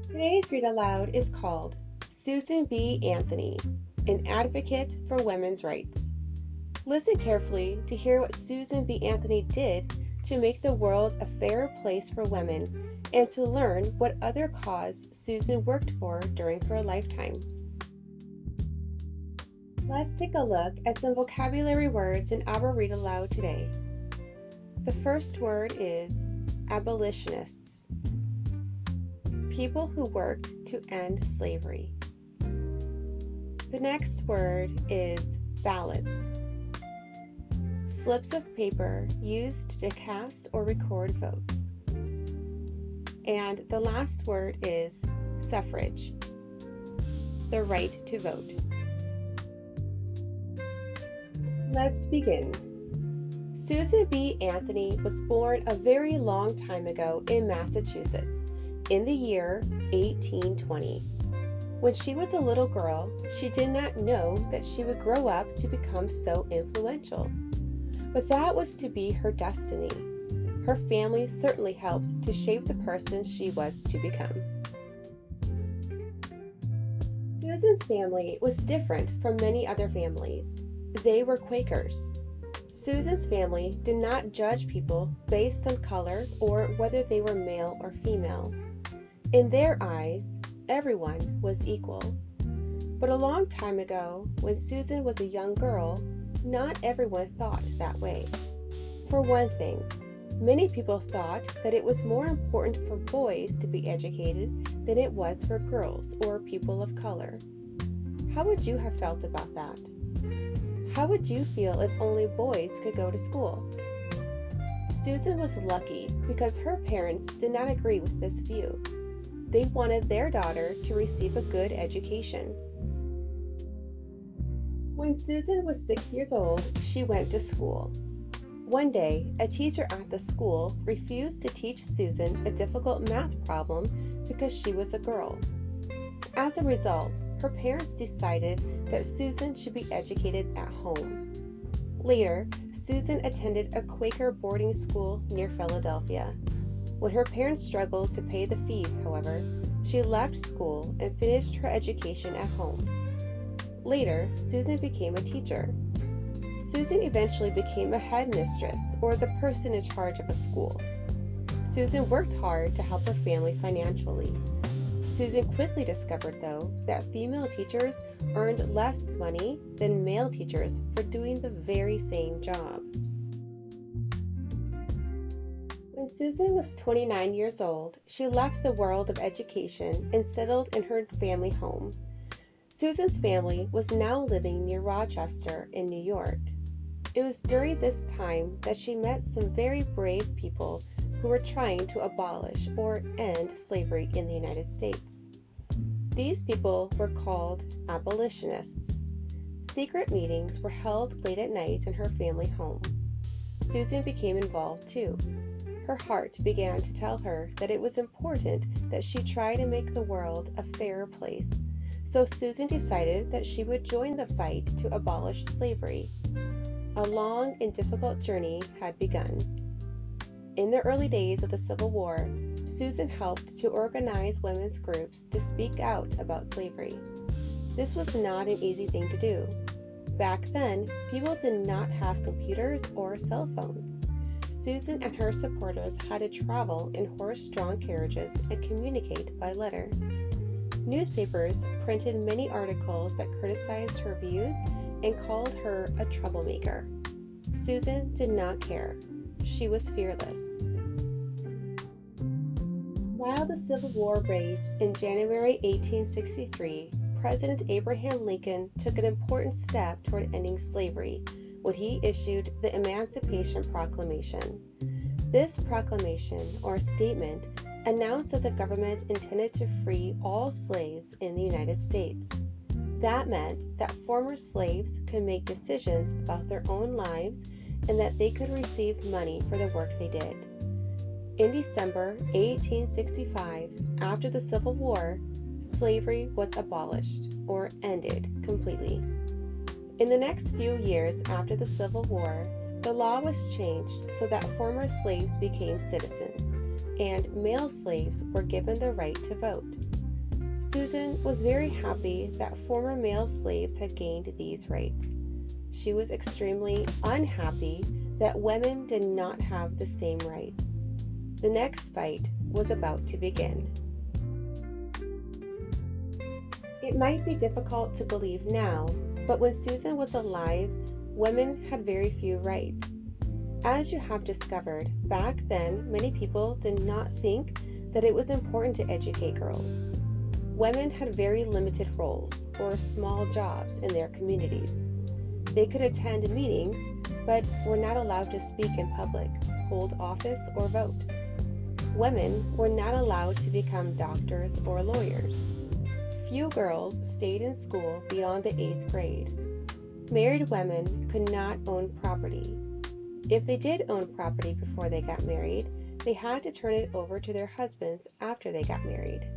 Today's read aloud is called Susan B. Anthony, an advocate for women's rights. Listen carefully to hear what Susan B. Anthony did to make the world a fairer place for women and to learn what other cause Susan worked for during her lifetime. Let's take a look at some vocabulary words in our read aloud today. The first word is abolitionists. People who worked to end slavery. The next word is ballots. Slips of paper used to cast or record votes. And the last word is suffrage, the right to vote. Let's begin. Susan B. Anthony was born a very long time ago in Massachusetts in the year 1820. When she was a little girl, she did not know that she would grow up to become so influential. But that was to be her destiny. Her family certainly helped to shape the person she was to become. Susan's family was different from many other families. They were Quakers. Susan's family did not judge people based on color or whether they were male or female. In their eyes, everyone was equal. But a long time ago, when Susan was a young girl, not everyone thought that way. For one thing, many people thought that it was more important for boys to be educated than it was for girls or people of color. How would you have felt about that? How would you feel if only boys could go to school? Susan was lucky because her parents did not agree with this view. They wanted their daughter to receive a good education. When Susan was 6 years old, she went to school. One day, a teacher at the school refused to teach Susan a difficult math problem because she was a girl. As a result, her parents decided that Susan should be educated at home. Later, Susan attended a Quaker boarding school near Philadelphia. When her parents struggled to pay the fees, however, she left school and finished her education at home. Later, Susan became a teacher. Susan eventually became a headmistress, or the person in charge of a school. Susan worked hard to help her family financially. Susan quickly discovered, though, that female teachers earned less money than male teachers for doing the very same job. When Susan was 29 years old, she left the world of education and settled in her family home. Susan's family was now living near Rochester in New York. It was during this time that she met some very brave people who were trying to abolish or end slavery in the United States. These people were called abolitionists. Secret meetings were held late at night in her family home. Susan became involved too. Her heart began to tell her that it was important that she try to make the world a fairer place. So Susan decided that she would join the fight to abolish slavery. A long and difficult journey had begun. In the early days of the Civil War, Susan helped to organize women's groups to speak out about slavery. This was not an easy thing to do. Back then, people did not have computers or cell phones. Susan and her supporters had to travel in horse-drawn carriages and communicate by letter. Newspapers printed many articles that criticized her views and called her a troublemaker. Susan did not care. She was fearless. While the Civil War raged in January 1863, President Abraham Lincoln took an important step toward ending slavery when he issued the Emancipation Proclamation. This proclamation, or statement, announced that the government intended to free all slaves in the United States. That meant that former slaves could make decisions about their own lives and that they could receive money for the work they did. In December 1865, after the Civil War, slavery was abolished, or ended completely. In the next few years after the Civil War, the law was changed so that former slaves became citizens, and male slaves were given the right to vote. Susan was very happy that former male slaves had gained these rights. She was extremely unhappy that women did not have the same rights. The next fight was about to begin. It might be difficult to believe now, but when Susan was alive, women had very few rights. As you have discovered, back then many people did not think that it was important to educate girls. Women had very limited roles or small jobs in their communities. They could attend meetings, but were not allowed to speak in public, hold office, or vote. Women were not allowed to become doctors or lawyers. Few girls stayed in school beyond the 8th grade. Married women could not own property. If they did own property before they got married, they had to turn it over to their husbands after they got married.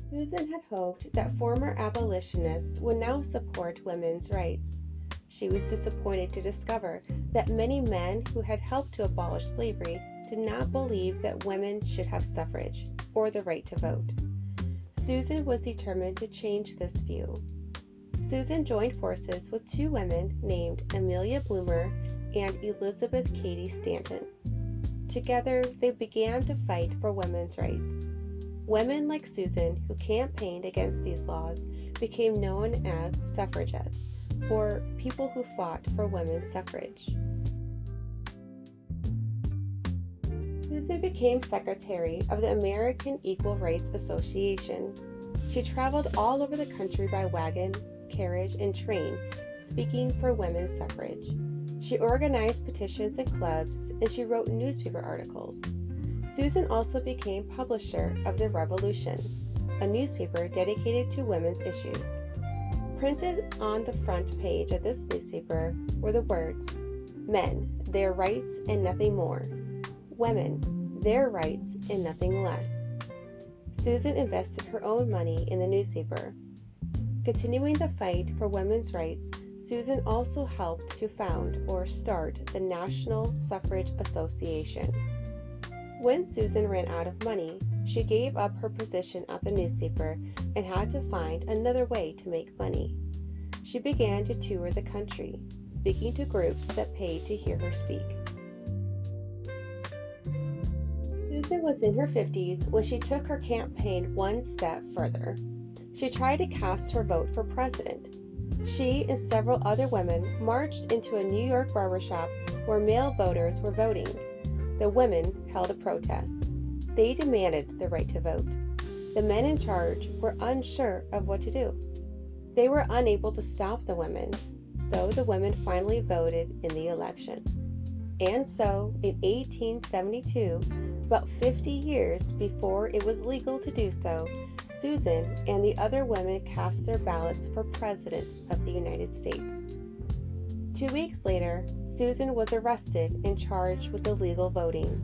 Susan had hoped that former abolitionists would now support women's rights. She was disappointed to discover that many men who had helped to abolish slavery did not believe that women should have suffrage or the right to vote. Susan was determined to change this view. Susan joined forces with two women named Amelia Bloomer and Elizabeth Cady Stanton. Together, they began to fight for women's rights. Women like Susan, who campaigned against these laws, became known as suffragettes, or people who fought for women's suffrage. Susan became secretary of the American Equal Rights Association. She traveled all over the country by wagon, carriage, and train, speaking for women's suffrage. She organized petitions and clubs, and she wrote newspaper articles. Susan also became publisher of The Revolution, a newspaper dedicated to women's issues. Printed on the front page of this newspaper were the words, "Men, their rights and nothing more. Women, their rights and nothing less." Susan invested her own money in the newspaper. Continuing the fight for women's rights, Susan also helped to found or start the National Suffrage Association. When Susan ran out of money, she gave up her position at the newspaper and had to find another way to make money. She began to tour the country, speaking to groups that paid to hear her speak. Susan was in her 50s when she took her campaign one step further. She tried to cast her vote for president. She and several other women marched into a New York barbershop where male voters were voting. The women held a protest. They demanded the right to vote. The men in charge were unsure of what to do. They were unable to stop the women, so the women finally voted in the election. And so, in 1872, about 50 years before it was legal to do so, Susan and the other women cast their ballots for President of the United States. 2 weeks later, Susan was arrested and charged with illegal voting.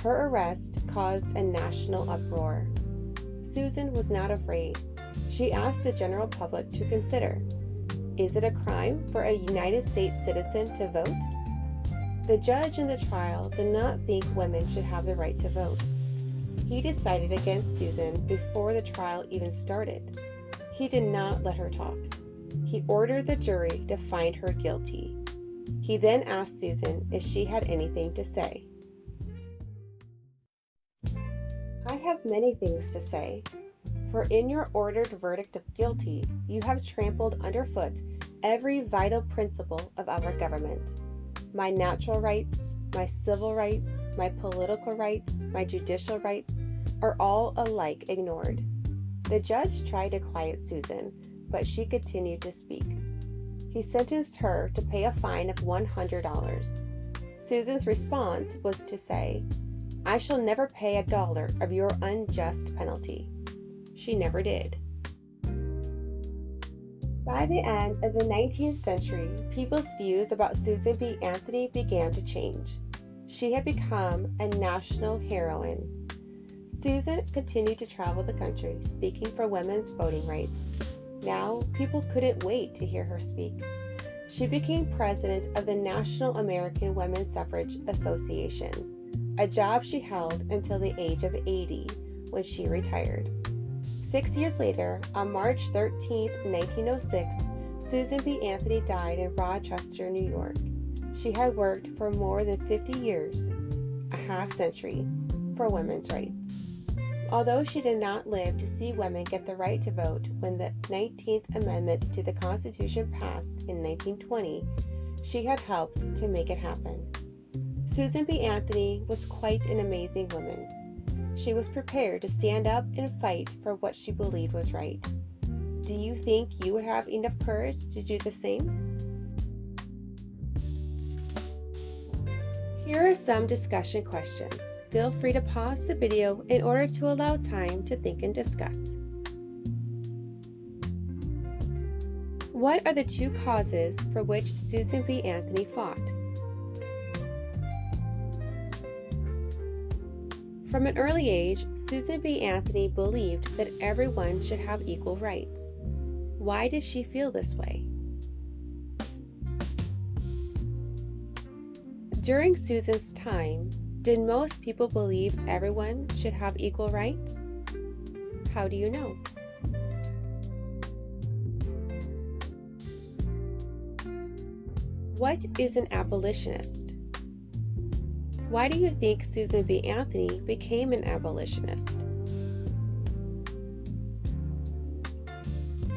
Her arrest caused a national uproar. Susan was not afraid. She asked the general public to consider, is it a crime for a United States citizen to vote? The judge in the trial did not think women should have the right to vote. He decided against Susan before the trial even started. He did not let her talk. He ordered the jury to find her guilty. He then asked Susan if she had anything to say. "I have many things to say, for in your ordered verdict of guilty, you have trampled underfoot every vital principle of our government. My natural rights, my civil rights, my political rights, my judicial rights are all alike ignored." The judge tried to quiet Susan, but she continued to speak. He sentenced her to pay a fine of $100. Susan's response was to say, "I shall never pay $1 of your unjust penalty." She never did. By the end of the 19th century, people's views about Susan B. Anthony began to change. She had become a national heroine. Susan continued to travel the country, speaking for women's voting rights. Now, people couldn't wait to hear her speak. She became president of the National American Women's Suffrage Association. a job she held until the age of 80 when she retired. 6 years later, on March 13, 1906, Susan B. Anthony died in Rochester, New York. She had worked for more than 50 years, a half-century, for women's rights. Although she did not live to see women get the right to vote when the 19th Amendment to the Constitution passed in 1920, she had helped to make it happen. Susan B. Anthony was quite an amazing woman. She was prepared to stand up and fight for what she believed was right. Do you think you would have enough courage to do the same? Here are some discussion questions. Feel free to pause the video in order to allow time to think and discuss. What are the two causes for which Susan B. Anthony fought? From an early age, Susan B. Anthony believed that everyone should have equal rights. Why did she feel this way? During Susan's time, did most people believe everyone should have equal rights? How do you know? What is an abolitionist? Why do you think Susan B. Anthony became an abolitionist?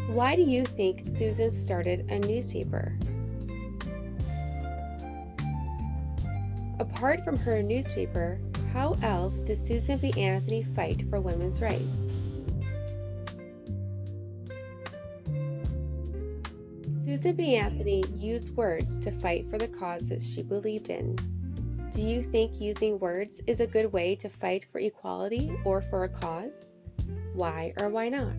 Why do you think Susan started a newspaper? Apart from her newspaper, how else did Susan B. Anthony fight for women's rights? Susan B. Anthony used words to fight for the causes she believed in. Do you think using words is a good way to fight for equality or for a cause? Why or why not?